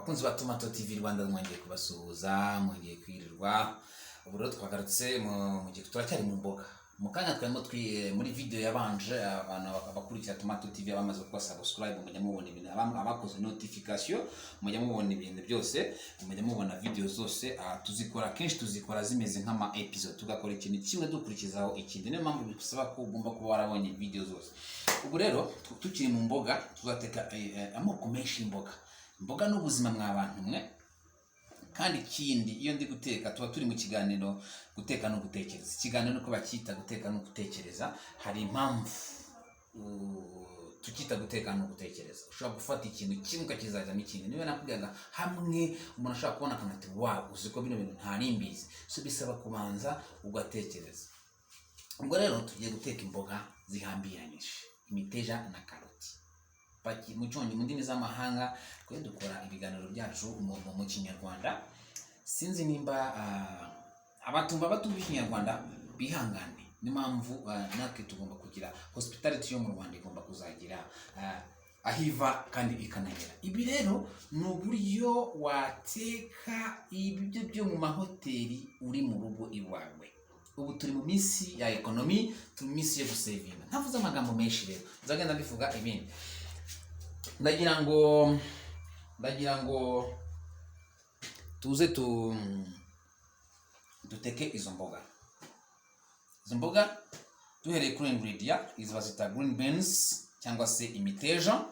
Bakunzi ba Tomato TV Rwanda mwongeye kubasuhuza, mwongeye kwirirwa. Ubu rero twagarutse mu gihe turacyari mu mboga. Mu kanya twemo muri video yabanje abantu bakurikira Tomato TV abamaze kuba subscribe mujya mubona ibintu abakoze notification mujya mubona ibintu byose mujya mubona video zose tuzikora kenshi tuzikora zimeze nk'ama episode tugakora ikintu kimwe dukurikizaho ikindi. Niyo mpamvu bisaba ko ugomba kuba warabonye video zose. Ubu rero tukiri mu mboga tuzateka amoko menshi y'imboga. Imboga n'ubuzima mw'abantu mwe, kandi ikindi iyo ndi guteka tuba turi mu kiganiro guteka no gutekereza. Ikiganiro nuko bakita guteka no gutekereza, hari impamvu tukita guteka no gutekereza. Ushobora gufata ikintu kimwe ukakizazana ikindi. Niba nakubwira hamwe umuntu ashobora kubona akantu ati wow, uziko bino bintu ntari mbizi, so bisaba kubanza ugatekereza. Ubwo rero tugiye guteka imboga zihambiranyije, imiteja na karoti. Mu ndimi z'amahanga twe dukora ibiganiro byacu mu Kinyarwanda. Sinzi nimba abatumva batumva Ikinyarwanda bihangane. Ni mpamvu natwe tugomba kugira hospitality yo mu Rwanda igomba kuzagira ahiva kandi ikanagera. Ibi rero ni uburyo wateka ibyo byo mu mahoteli uri mu rugo iwawe. Ubu turi mu minsi ya economy, turi mu minsi yo gusavinga. Ntavuze amagambo menshi rero, nzagenda mbivuga ibindi. Ndagira ngo tuze duteke izo mboga. Izo mboga duhereye kuri ingredient izi bazita green beans cyangwa se imiteja.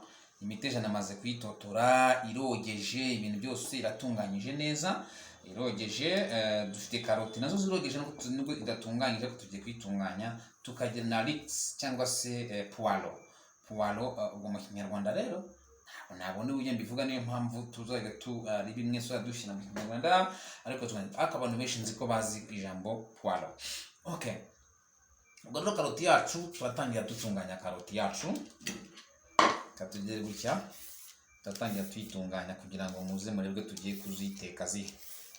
Imiteja namaze kuyitotora, irogeje, ibintu byose iratunganyije neza, irogeje. Dufite karoti nazo zirogeje nubwo idatunganyije, ko tugiye kwitunganya. Tukagira na leeks cyangwa se poiro. Ubwo mu Kinyarwanda rero nabone uje mbivuga, niyo mpamvu tuzaga ari bimwe so dushina mu Kinyarwanda, ariko abantu benshi nzi ko bazi ijambo poiro. Okay, ubwo rero karoti yacu turatangira dutunganya karoti yacu. Katugere gutya turatangira tuyitunganya kugira ngo muze murebwe tugiye kuziteka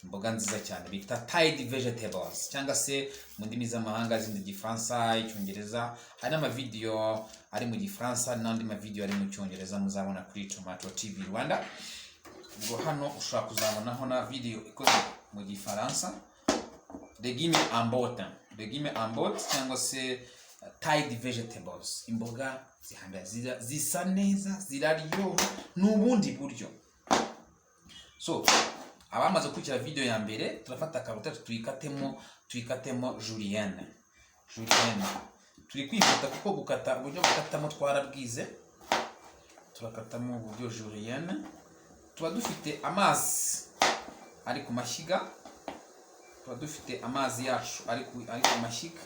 imboga nziza cyane bita tied vegetables, cyangwa se mu ndimi z'amahanga zindi Gifaransa, Icyongereza. Hari ama video ari mu Gifaransa n'andi ma video ari mu Cyongereza muzabona kuri Tomato TV Rwanda. Ubwo hano ushobora kuzabonaho na video ikoze mu Gifaransa, légumes en botte cyangwa se tied vegetables. Imboga zihambira zisa neza, ziraryoha n'ubundi buryo. So abamaze kugira video ya mbere, turafata karoti tuyikatemo julienne. Turi kwifata kuko gukata uburyo gukatamo twarabwize. Turakatamo uburyo julienne. Tuba dufite amazi ari ku mashyiga. Tuba dufite amazi yacu ari ku mashyiga.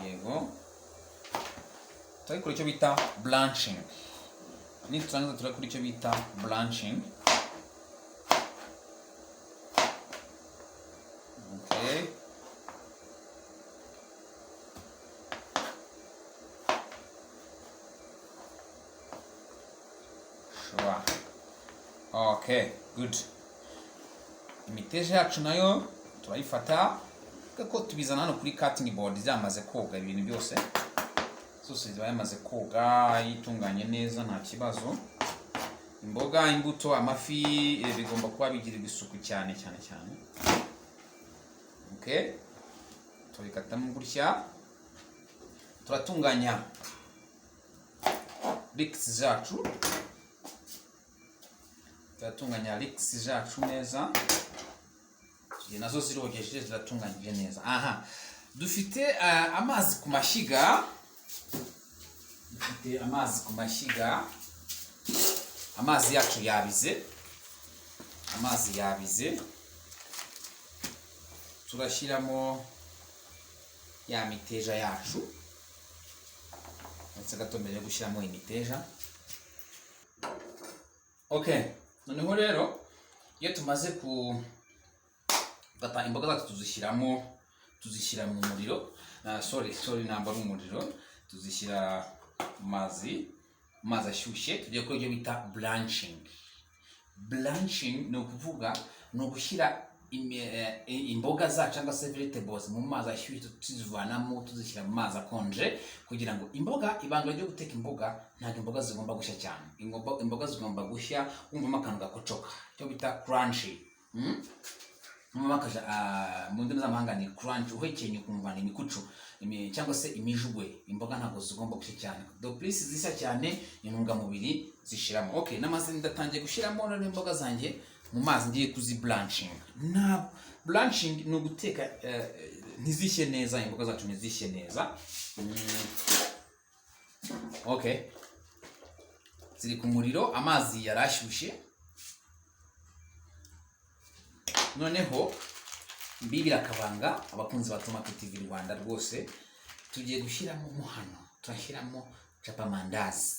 Yego. Turikora icyo bita blanching. Ni turangiza turakora icyo bita blanching. Okay. Sure. Okay, good. Imiteja yacu nayo turayifata kuko tubizana hano kuri cutting board zamaze koga ibintu byose. Zose ziba yamaze koga, yitunganye neza nta kibazo. Imboga, imbuto, amafi bigomba kuba bigirirwa isuku cyane. Okay, turikatamo gutya. Turatunganya leeks zacu. Neza. Nazo zirogeje, ziratunganyije neza. Aha, dufite amazi ku mashyiga. Amazi yacu yabize. Turashyiramo ya miteja yacu. Ndetse gato mbere yo gushyiramo imiteja. Okay, noneho rero iyo tumaze gata imboga zacu tuzishyira mu muriro. Sorry namba ari umuriro. Tuzishyira amazi ashyushye. Tugiye gukora ibyo bita blanching. Ni ukuvuga ni ugushyira imboga zacu cyangwa se vegetables mu mazi ashyushye tuzivanamo tuzishyira mu mazi akonje kugira ngo ibanga ryo guteka imboga ntabwo imboga zigomba gushya cyane. Imboga zigomba gushya wumvamo akantu gakocoka cyo bita crunchy. Mu ndimi z'amahanga ni crunch, uhekenye ukumva ni imikucu cyangwa se imijugwe. Imboga ntabwo zigomba gushya cyane, please zishya cyane intungamubiri zishiramo. Okay, namaze ndatangiye gushyiramo n'imboga zanjye mu mazi ngiye kuzi blanching. Na blanching no guteka ntizishye neza, imboga zacu ntizishye neza. Okay, ziri ku muriro, amazi yarashyushye. Noneho mbibira akabanga abakunzi ba Tomato TV Rwanda rwose tugiye gushyiramo hano, turashyiramo chapamandazi.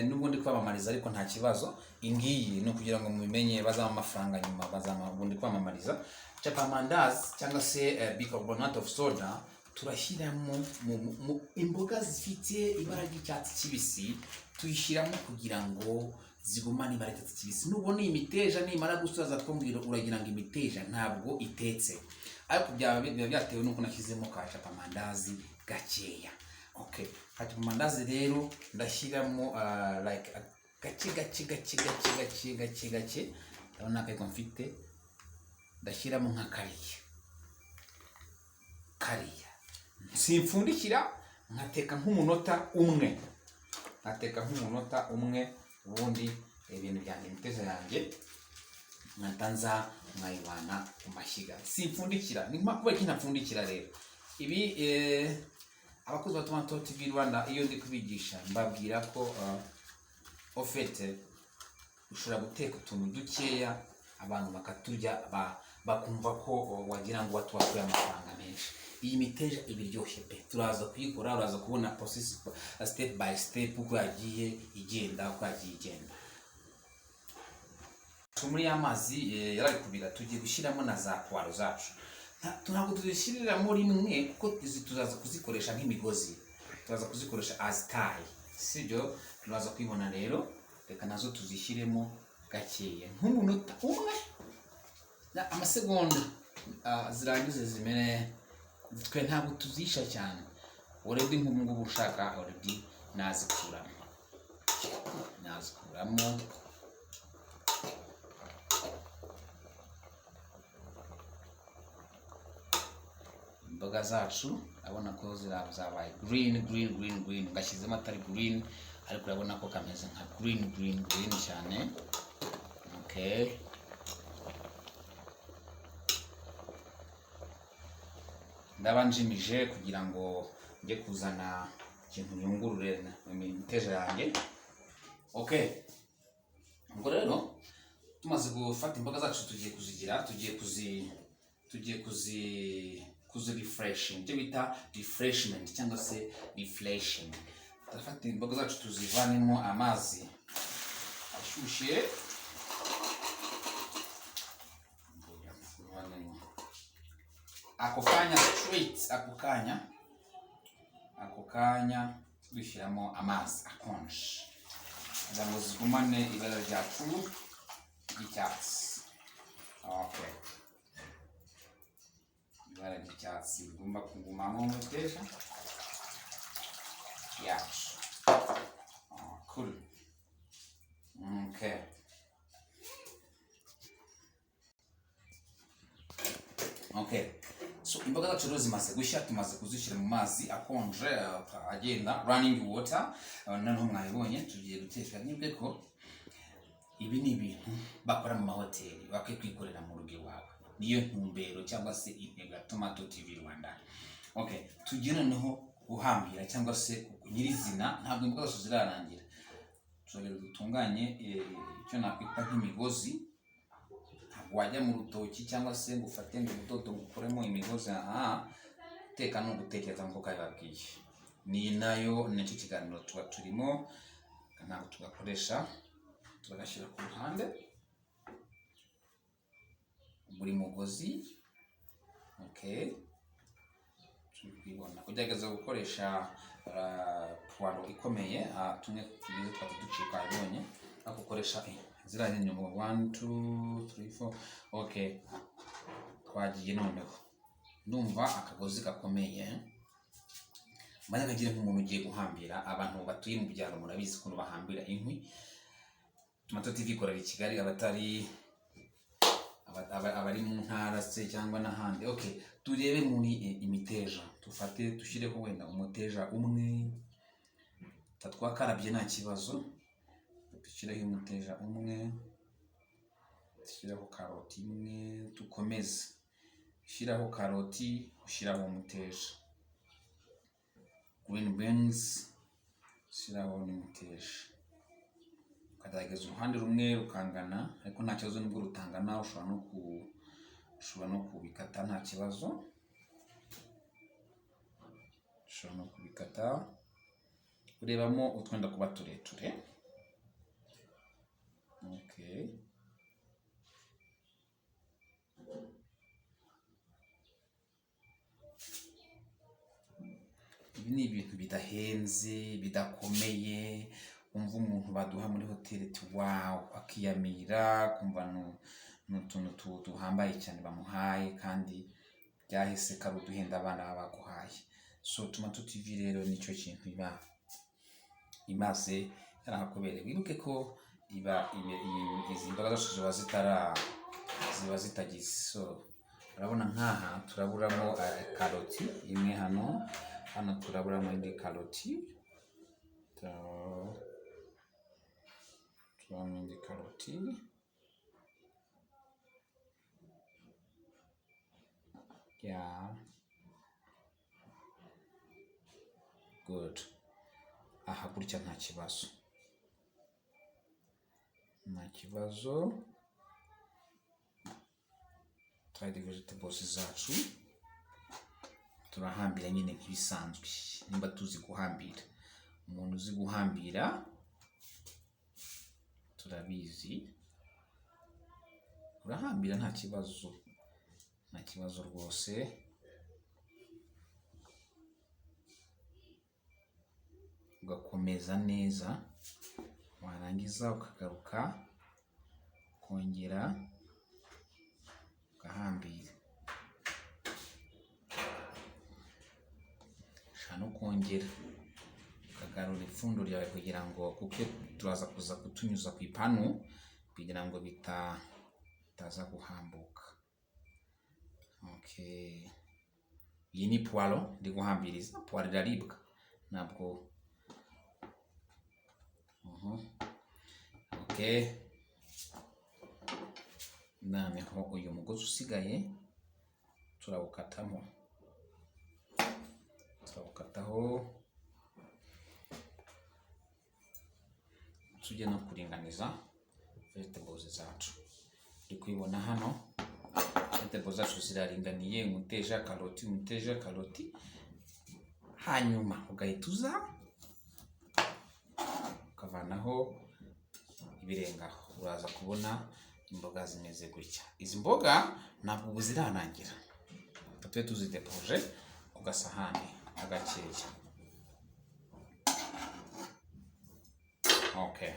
N'ubundi kwamamariza ariko nta kibazo, ingiyi no kugira ngo mubimenye bazama amafaranga nyuma, bazama ubundi kwamamariza. Chapamandazi cyangwa se bicarbonate of soda turashyiramo mu imboga zifite ibara ry'icyatsi kibisi, tuyishyiramo kugira ngo zigumane ibara ry'icyatsi kibisi. Nubona imiteja nimara gusoza kumbwira uragira ngo imiteja ntabwo itetse, ariko biba byatewe nuko nashyizemo ka chapamandazi gakeya. Okay, chapamandazi rero ndashyiramo like gake. Ndabona ko mfite ndashyiramo nka kariya. Simfundikira, nkateka nk'umunota umwe, ubundi ibintu byanjye imiteja yanjye nkatanza nkayibana ku mashyiga. Simfundikira, ni kubera ko ntapfundikira rero. Ibi abakozi ba Tomato TV Rwanda iyo ndi kubigisha mbabwira ko ofete ushobora guteka utuntu dukeya abantu bakaturya bakumva ko wagira ngo watuwakuye amafaranga menshi. Iyi miteja ibiryoshye pe, turaza kuyikora, uraza kubona process step by step uko yagiye igenda. Muri amazi yarabikubira tugiye gushyiramo na za poiro zacu. Ntabwo tuzishyirira muri rimwe kuko tuzaza kuzikoresha nk'imigozi, turaza kuzikoresha as tie, sibyo? Turaza kwibona rero, reka nazo tuzishyiremo gakeya nk'umunota umwe na amasegonda zirangize zimere. Twe ntabwo tuzisha cyane, already nk'ubu ngubu ushaka already nazikuramo. Imboga zacu abona ko zabaye green, ngashyizemo atari green ariko urabona ko kameze nka green cyane. Okay, ndabanjimije kugira ngo njye kuzana ikintu nyungurure imiteja yanjye. Okay, ubwo rero tumaze gufata imboga zacu tugiye kuzi refreshing, ibyo bita refreshment cyangwa se refleshing. Turafata imboga zacu tuzivanemo amazi ashyushye. Ako kanya dushyiramo amazi akonje kugira ngo zigumane ibara ryacu ry'icyatsi. Okay, ibara ry'icyatsi rigomba kugumamo imiteja yacu. Cool. Okay. So imboga zacu rero zimaze gushya, tumaze kuzishyira mu mazi akonje agenda running water. Noneho mwabibonye tugiye guteka. Nibwe ko ibi ni ibintu bakora mu mahoteli bakwiye kwikorera mu rugo iwawe. Niyo ntumbero cyangwa se intego ya Tomato TV Rwanda. Okay, tugiye noneho guhambira cyangwa se nyirizina, ntabwo imboga zose zirarangira. Tuzongera dutunganye icyo nakwita nk'imigozi. Wajya mu rutoki cyangwa se ngo ufate ngo ubudodo ukuremo imigozi. Teka no gutekereza nko kababwiye. Ni nayo nicyo kiganiro tuba turimo, ntabwo tugakoresha, tugashyira ku ruhande buri mugozi. Okay, tubibona kugerageza gukoresha poiro ikomeye, tumwe tugize twatucika ibonye. agukoresha ziriya nyuma 1 2 3 4 okay twagiye noneho ndumva akagozi gakomeye maze kagira nk'umuntu ugiye guhambira abantu batuye mu byaro murabizi ko bahambira inkwi Tomato TV ikorera i Kigali abari mu ntara se cyangwa n'ahandi okay turebe muri imiteja tufate dushireho wenda umuteja umwe tatwakarabye nta kibazo dushireho umuteja umwe dushireho karoti imwe tukomeze shiraho karoti ushiraho umuteja green beans shiraho n'umuteja kadageza uruhande rumwe rukangana ariko nta kibazo nubwo rutangana ushobora no kubikata nta kibazo ushobora no kubikata urebamo utwenda kuba tureture okay ibi ni ibintu bidahenze bidakomeye umva umuntu baduha muri hoteli wow akiyamira kumva n'utuntu duhambaye cyane bamuhaye kandi byahise karuduhenda abana baguhaye so Tomato TV rero nicyo kintu imaze yarahakobereye wibuke ko izi mboga zose ziba zitagize so urabona nkaha turaburamo karoti imwe hano turaburamo indi karoti turamenye karoti good aha gutya nta kibazo try vegetables zacu turahambira nyine nk'ibisanzwe nimba tuzi guhambira umuntu uzi guhambira turabizi urahambira nta kibazo rwose ugakomeza neza warangiza ukagaruka kongera ugahambira shano kongera ukagarura ipfundo ryawe kugira ngo kuko turaza kuza kutunyuza ku ipanu kugira ngo bitaza guhambuka okay iyi ni poiro ndi guhambiriza poiro iraribwa ntabwo okay nameho uyu mugozi usigaye turawukataho tujye no kuringaniza vegetables zacu uri kwibona hano vegetables zacu ziraringaniye umuteja karoti hanyuma ugahita ukavanaho ibirengaho uraza kubona imboga zimeze gutya izi mboga ntabwo ubu zirarangira tujye tuzidepoje ku gasahani agakeya okay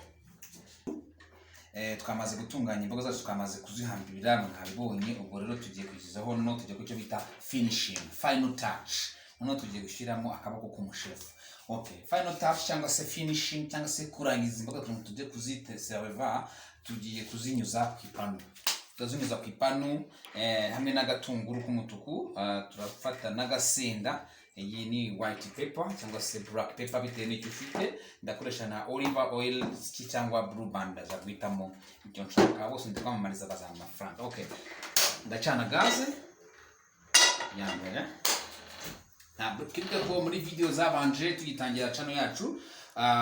twamaze gutunganya imboga zacu twamaze kuzihambira mwabibonye ubwo rero tugiye kuzizaho no tujye ku cyo bita finishing final touch no tugiye gushyiramo akaboko k'umushefu okay final touch cyangwa se finishing cyangwa se kurangiza imboga tujye kuzitesera tugiye kuzinyuza ku ipanu hamwe n'agatunguru k'umutuku turafata n'agasenda iyi ni white pepper cyangwa se black pepper bitewe n'icyo ufite ndakoresha na olive oil cyangwa blue band za guhitamo icyo nshaka bose ndikwamamariza bazana amafaranga okay ndacana gaze yambere ntabwo kibuka ko muri video zabanje tugitangira channel yacu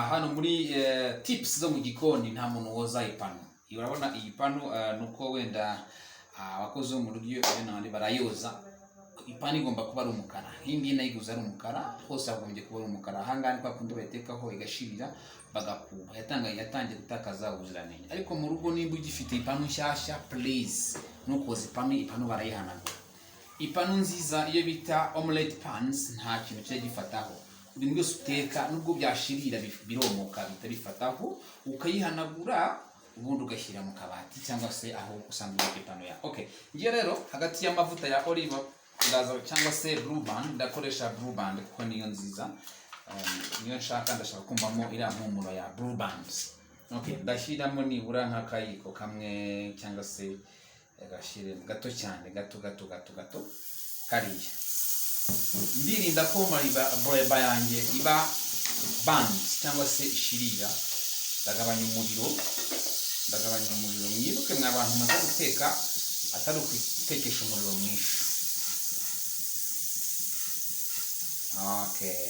hano muri tips zo mu gikoni nta muntu woza ipanu urabona iyi panu nuko wenda abakozi mu rugo n'abandi barayoza ipanu igomba kuba ari umukara hindi nayiguza ari umukara hose agombye kuba ari umukara ahangana kwa kundi bayitekaho igashirira bagakuba yatangiye gutakaza ubuziranenge ariko mu rugo nimba ugifite ipanu nshyashya please nukoza ipanu barayihanagura ipanu nziza iyo bita omelette pans nta kintu cyo gifataho ibintu byose uteka nubwo byashirira biromoka bitabifataho, ukayihanagura ubundi ugashyira mu kabati cyangwa se aho usanzwe ufite pano ya. Okay, ngiye rero hagati y'amavuta ya olive ndaza cyangwa se blue band, ndakoresha blue band kuko niyo nziza, niyo nshaka, ndashaka kumvamo iriya mpumuro ya blue band. Okay, ndashyiramo nibura nk'akayiko kamwe cyangwa se agashire gato cyane, gato kariya. Ndirinda ko mariba yanjye iba band cyangwa se ishirira, ndagabanya umuriro. Mwibuke mwa bantu mumaze guteka atari ukutekesha umuriro mwinshi. Okay,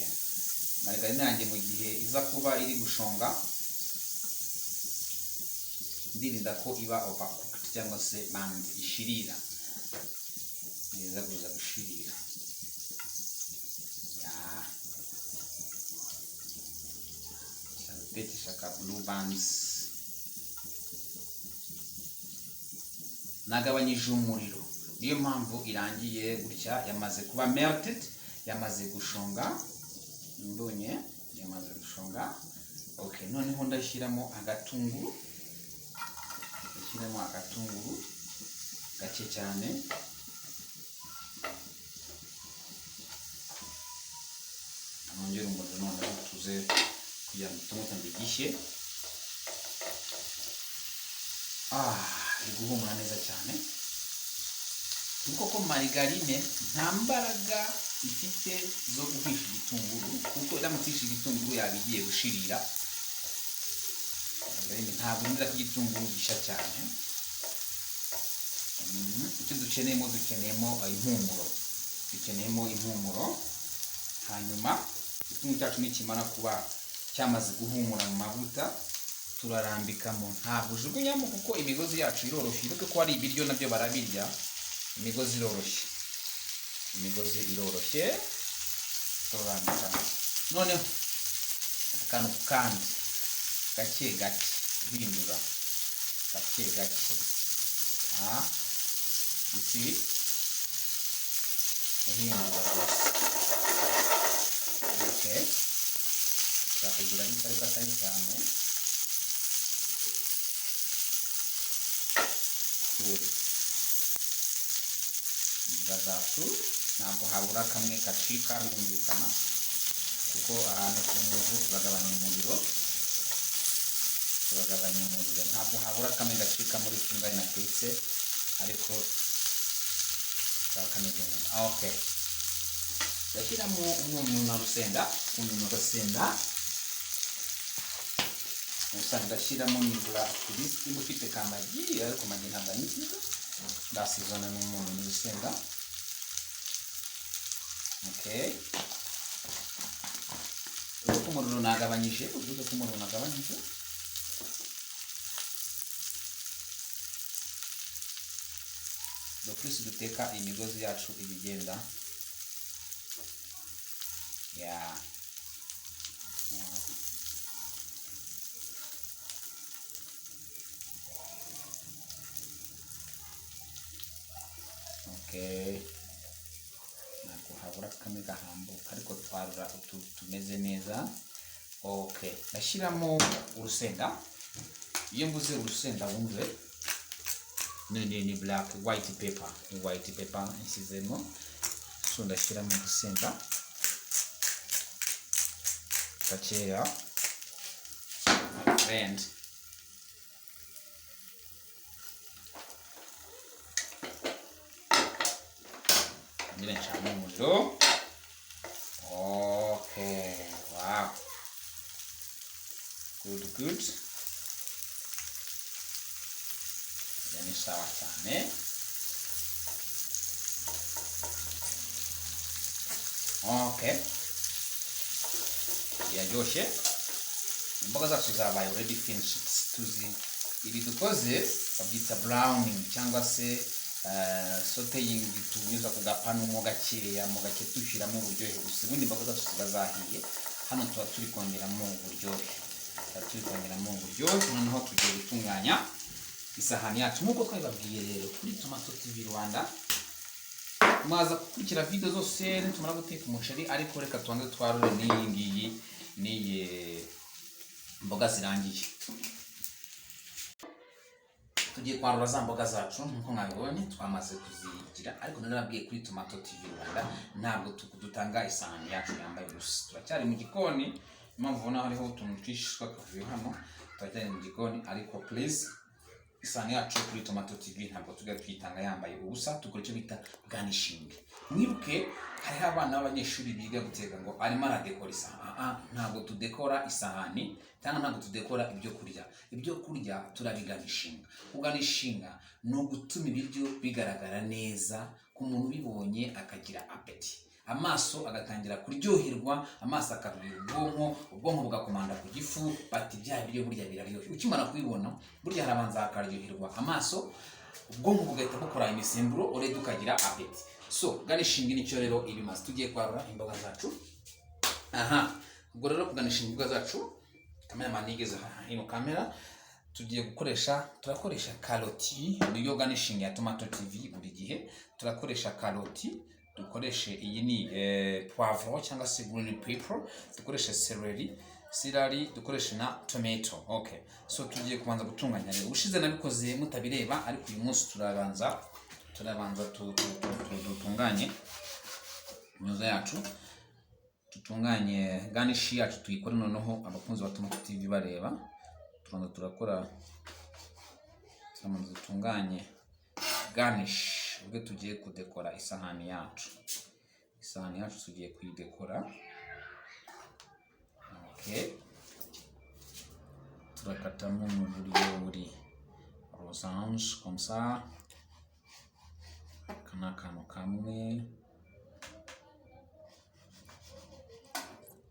marigarine yanjye mu gihe iza kuba iri gushonga, ndirinda ko iba overcooked cyangwa se band ishirira, niza kuza gushirira. Tekesha ka blue bands. Nagabanyije umuriro, niyo mpamvu irangiye gutya, yamaze kuba melted, yamaze gushonga. Mbonye yamaze gushonga. Okay, noneho ndashyiramo agatunguru. Gake cyane. Nongera umuriro noneho tuze kugira ngo tomato mbigishye. Iguhumura neza cyane. Kuko ko marigarine nta mbaraga ifite zo guhisha igitunguru, kuko iramutse ishe igitunguru yabigiye gushirira. Ntabwo ngira ko igitunguru gisha cyane. Icyo dukeneyemo impumuro. Hanyuma igitunguru cyacu nikimara kuba cyamaze guhumura mu mavuta, turarambikamo. Ntabwo ujugunyamo kuko imigozi yacu iroroshye. Ibuke ko ari ibiryo nabyo barabirya. Imigozi iroroshye. Turarambikamo. Noneho akantu kandi gake uhindura. Isi uhindura rwose. Okay, turakugira bitari katari cyane. Imboga zacu ntabwo habura kamwe gacika, birumvikana, kuko ahantu k'umuvu turagabanya umuriro. Ntabwo habura kamwe gacika muri tungari natetse, ariko kameze neza. Okay, ndashyiramo umunyu na rusenda. Ndashyiramo nibura ibisi ufite kamagi, ariko amagi ntabwo ari nziza. Ndasizana n'umunyu n'urusenda. Okay, uko umuriro nagabanyije. Plus duteka imigozi yacu ibigenda. Okay, ntabwo habura kamwe gahambuka, ariko twarura tumeze neza. Okay, ndashyiramo urusenda. Iyo mvuze urusenda wumve ni white pepper nshyizemo. So ndashyiramo urusenda gakeya. And nchamo umuriro. Okay, wow, good. Ni sawa cyane. Okay, yaryoshe. Imboga zacu zabaye already finished. Ibi dukoze babyita browning cyangwa se sauteing, tunyuza ku gapanu mo gakeya dushyiramo uburyohe gusa. Ubundi imboga zacu ziba zahiye. Hano tuba turi kongeramo uburyohe. Noneho tugiye gutunganya isahani yacu nk'uko twabibabwiye rero kuri Tomato TV Rwanda. mwaza gukurikira video zose nitumara guteka umuceri, ariko reka tubanze twarure n'iyi mboga zirangiye. Tugiye kwarura za mboga zacu nkuko mwabibonye twamaze kuzigira, ariko narabwiye kuri Tomato TV Rwanda ntabwo dutanga isahani yacu yambaye ubusa. Turacyari mu gikoni, impamvu ubona hariho utuntu twinshi twakavuye hano, turacyari mu gikoni, ariko please isahani yacu kuri Tomato TV ntabwo tujya twitanga yambaye ubusa, tukora icyo bita garnishing. Mwibuke hariho abana b'abanyeshuri biga guteka ngo arimo aradekora isahani. Ntabwo tudekora isahani cyangwa ntabwo tudekora ibyo kurya. Ibyo kurya turabiganishinga. Kuganishinga ni ugutuma ibiryo bigaragara neza ku muntu ubibonye akagira apeti, amaso agatangira kuryoherwa, amaso akarurira ubwonko bugakomanda ku gifu, bati bya biryo burya biraryoshye. Ukimara kubibona burya harabanza hakaryoherwa amaso, ubwonko bugahita bukora imisemburo, urede ukagira apeti. So garnishing nicyo rero ibimaze. Tugiye kwarura imboga zacu. Ubwo rero kuganishinga imboga zacu, kamera nigeze hino kamera, tugiye turakoresha karoti. Niyo garnishing ya Tomato TV buri gihe turakoresha karoti, dukoreshe iyi ni poivron cyangwa se green pepper, dukoreshe celery, dukoreshe na tomato. Okay, so tugiye kubanza gutunganya rero. Ushize nabikoze mutabireba, ariko uyu munsi turabanza dutunganye imyoza yacu, dutunganye garnish yacu, tuyikore noneho abakunzi ba Tomato TV bareba. Tubanza dutunganye garnish, ubwo tugiye kudekora isahani yacu. Isahani yacu tugiye kuyidekora. Okay, turakatamo mu buryo buri losange comme ça, kana kano kamwe.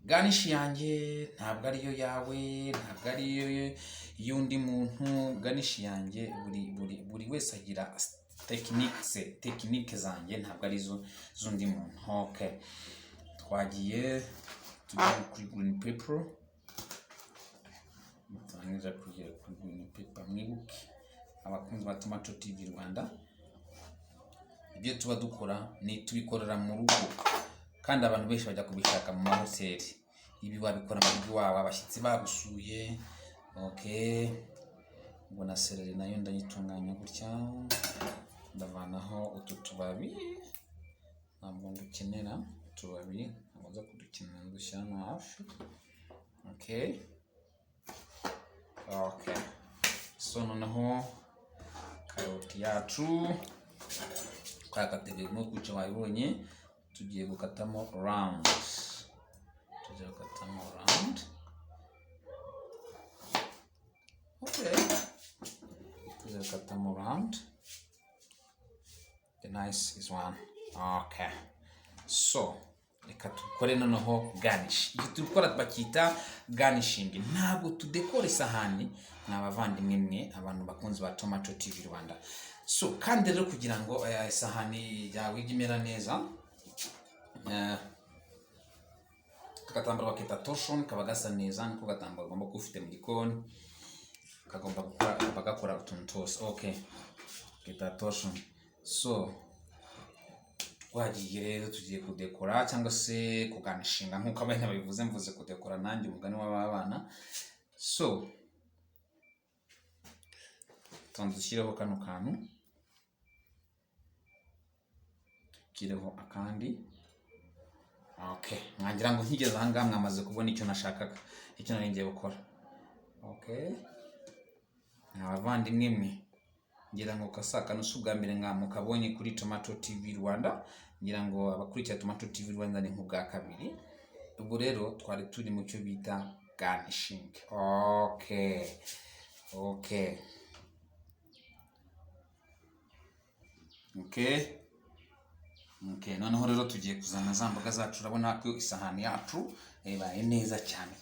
Garnish yanjye ntabwo ariyo yawe, ntabwo ariyo y'undi muntu. Garnish yanjye buri wese agira technique zanjye, ntabwo ari z'undi muntu. Okay, twagiye kuri green pepper. Turangiza kugera kuri green pepper. Mwibuke abakunzi ba Tomato TV Rwanda, ibyo tuba dukora ni tubikorera mu rugo, kandi abantu benshi bajya kubishaka mu mahoteli. Ibi wabikora mu rugo iwawe abashyitsi bagusuye. Okay, ubwo na celery nayo ndayitunganya gutya, ndavanaho utu tubabi, ntabwo dukenera utubabi, ntabwo kudukenera, ndushyiramo hafi. Okay, so noneho karoti yacu twakategemo kucyo wayibonye, tugiye gukatamo round. Okay, tugiye gukatamo round. The nice is one. Okay, so reka tukore noneho garnish. Iyo dukora bakita garnishing, ntabwo tudekora isahani. N'abavandimwe mwe, abantu bakunzi ba Tomato TV Rwanda. So kandi rero kugira ngo isahani yawe igimera neza, gatambaro bakita torchon kaba gasa neza, niko gatambaro ugomba kufite mu gikoni, kagomba bagakora utuntu twose. Okay, kita torchon. So twagiye rero tugiye kudekora cyangwa se kuganishinga nkuko abana babivuze, mvuze kudekora nanjye umugani w'abana. So dushyiraho kano kantu, tukireho akandi. Okay, mwangira ngo nkigeze aha ngaha mwamaze kubona icyo nashakaga, icyo nari ngiye gukora. Okay, abavandimwe mwe, ngira ngo kasaka nusubwa mbere mukabonye kuri Tomato TV Rwanda, ngira ngo abakurikira Tomato TV Rwanda ni nk'ubwa kabiri. Ubwo rero twari turi mu cyo bita garnishing. Okay, noneho rero tugiye kuzana za mboga zacu. Urabona ko isahani yacu ibaye neza cyane.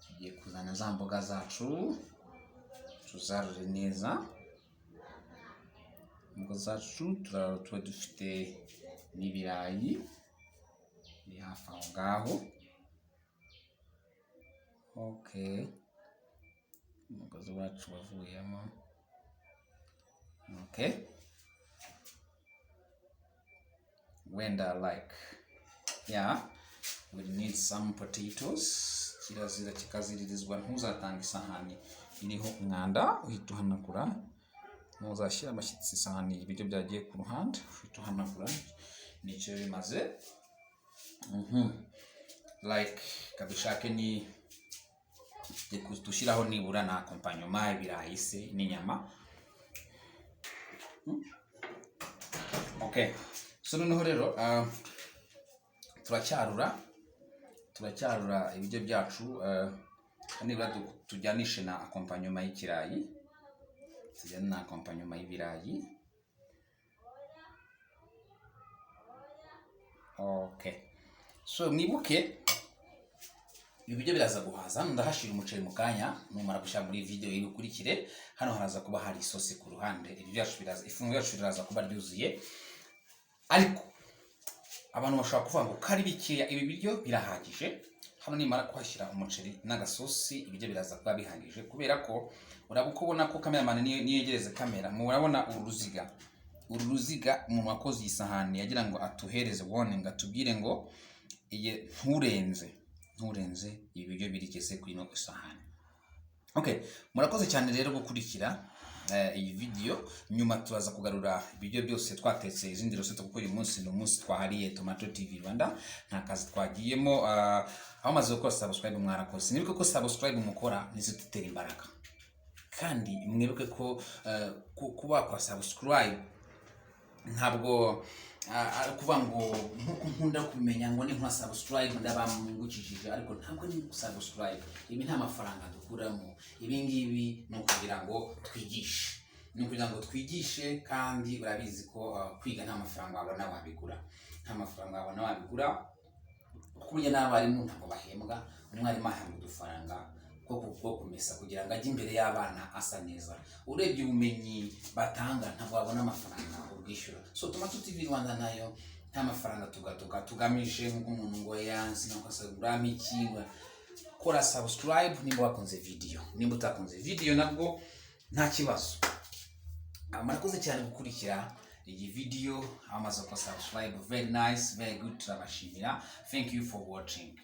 Tugiye kuzana za mboga zacu, tuzarure neza. Mboga zacu tuba dufite n'ibirayi biri hafi aho ngaho. Okay, umugozi wacu wavuyemo. Okay, wenda like we need some potatoes. Kirazira kikaziririzwa ntuzatanga isahani iriho umwanda, uhita uhanagura. Ntuzashyira amashyitsi isahani ibiryo byagiye ku ruhande, uhita uhanagura. Nicyo bimaze. Like kabishake ni dushyiraho nibura na accompagnement ibirayi se n'inyama. Okay, so noneho rero turacyarura ibiryo byacu, nibura tujyanishe na accompagnement y'ikirayi, tujyane na accompagnement y'ibirayi. Okay, so mwibuke ibiryo biraza guhaza. Ndahashira umuceri mu kanya numara gushaka muri video irukurikire. Hano haraza kuba hari isosi ku ruhande, ifunguro yacu biraza kuba ryuzuye. Ariko abantu bashaka kuvuga ngo kari bikeya, ibi biryo birahagije. Hano nimara kuhashyira umuceri n'agasosi, ibiryo biraza kuba bihagije, kubera ko urabona ko cameraman niyegereze kamera, murabona uru ruziga umuntu wakoze iyi sahani yagira ngo atuhereze warning, atubwire ngo iye nturenze ibi biryo birigeze kuri no isahani. Okay, murakoze cyane rero gukurikira iyi video. Nyuma turaza kugarura ibiryo byose twatetse, izindi rosette, kuko uyu munsi ni umunsi twahariye Tomato TV Rwanda, nta kazi twagiyemo. Aho maze gukora subscribe mwarakoze. Nibuke ko subscribe mukora nizo tutera imbaraga, kandi mwibuke ko kuba kwa subscribe ntabwo kuvuga ngo nkuko nkunda kumenya ngo ni nka subscribe ndabamungukishije, ariko ntabwo ni subscribe. Ibi nta mafaranga dukuramo, ibi ngibi no kugira ngo twigishe, kandi urabizi ko kwiga nta mafaranga wabona wabigura, kuko burya n'abarimu ntabwo bahembwa. Umwarimu ahembwa udufaranga bwo kumesa kugira ngo ajye imbere y'abana asa neza. Urebye ubumenyi batanga ntabwo wabona amafaranga ubwishyura. So Tomato TV Rwanda nayo nta mafaranga tugamije nk'umuntu ngo yansi nakasaguramo iki. Kora subscribe nimba wakunze video, nimba utakunze video nabwo nta kibazo. Murakoze cyane gukurikira iyi video. Amaze ko subscribe, very nice, very good, turabashimira. Thank you for watching.